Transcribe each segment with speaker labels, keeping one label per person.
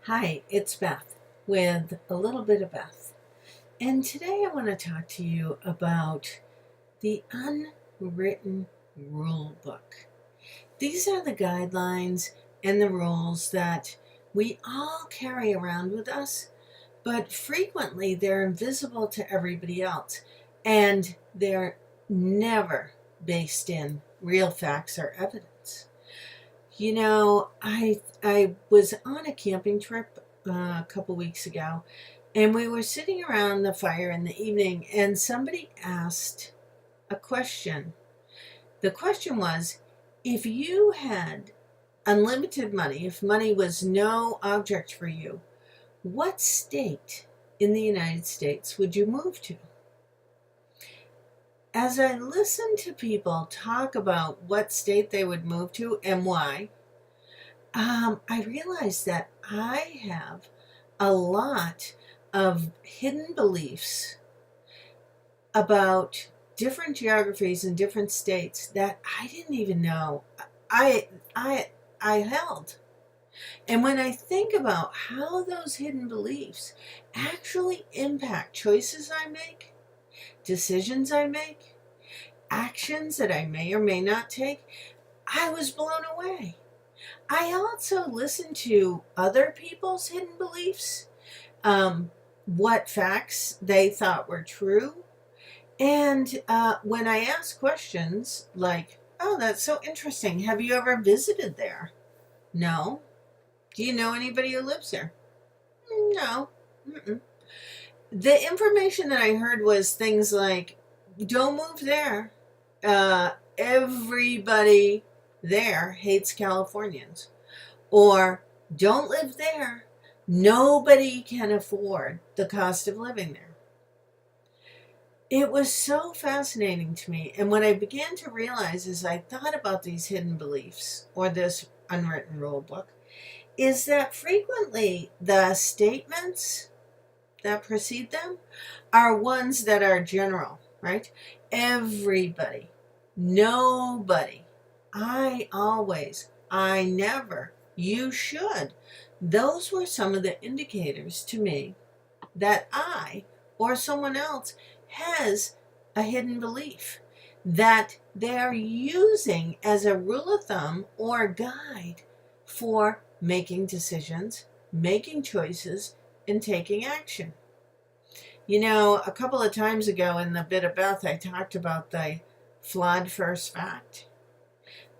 Speaker 1: Hi, it's Beth with a little bit of Beth. And today I want to talk to you about the unwritten rule book. These are the guidelines and the rules that we all carry around with us, but frequently they're invisible to everybody else, and they're never based in real facts or evidence. I was on a camping trip a couple weeks ago, and we were sitting around the fire in the evening, and somebody asked a question. The question was, if you had unlimited money, if money was no object for you, what state in the United States would you move to? As I listened to people talk about what state they would move to and why, I realized that I have a lot of hidden beliefs about different geographies and different states that I didn't even know I I I held. And when I think about how those hidden beliefs actually impact choices I make, decisions I make, actions that I may or may not take, I was blown away. I also listen to other people's hidden beliefs, what facts they thought were true. And when I ask questions like, oh, that's so interesting. Have you ever visited there? No. Do you know anybody who lives there? No. Mm-mm. The information that I heard was things like, don't move there. Everybody there hates Californians. Or don't live there. Nobody can afford the cost of living there. It was so fascinating to me. And what I began to realize as I thought about these hidden beliefs or this unwritten rule book is that frequently the statements that precede them are ones that are general, right? Everybody, nobody, I always, I never, you should. Those were some of the indicators to me that I or someone else has a hidden belief that they're using as a rule of thumb or guide for making decisions, making choices, and taking action. A couple of times ago in the Bit of Beth, I talked about the flawed first fact.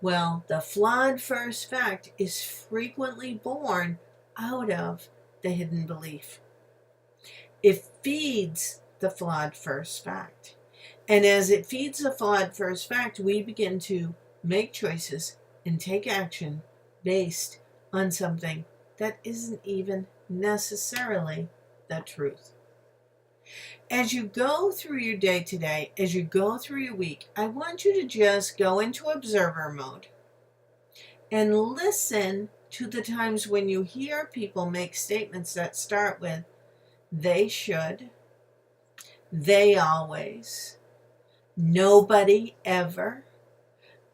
Speaker 1: Well, the flawed first fact is frequently born out of the hidden belief. It feeds the flawed first fact. And as it feeds the flawed first fact, we begin to make choices and take action based on something that isn't even necessarily the truth. As you go through your day today, as you go through your week, I want you to just go into observer mode and listen to the times when you hear people make statements that start with, they should, they always, nobody ever,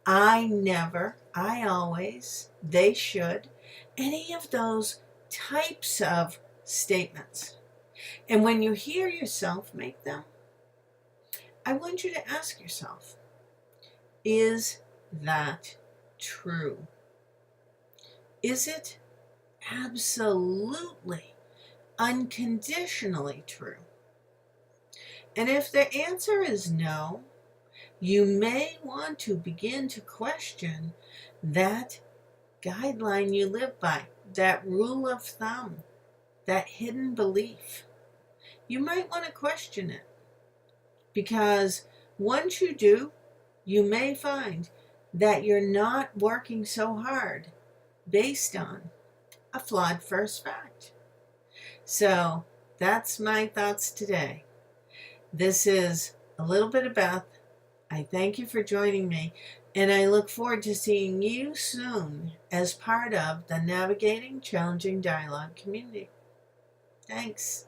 Speaker 1: I never, I always, they should, any of those types of statements. And when you hear yourself make them, I want you to ask yourself, is that true? Is it absolutely, unconditionally true? And if the answer is no, you may want to begin to question that guideline you live by, that rule of thumb, that hidden belief. You might want to question it, because once you do, you may find that you're not working so hard based on a flawed first fact. So that's my thoughts today. This is a little bit of Beth. I thank you for joining me, and I look forward to seeing you soon as part of the Navigating Challenging Dialogue community. Thanks.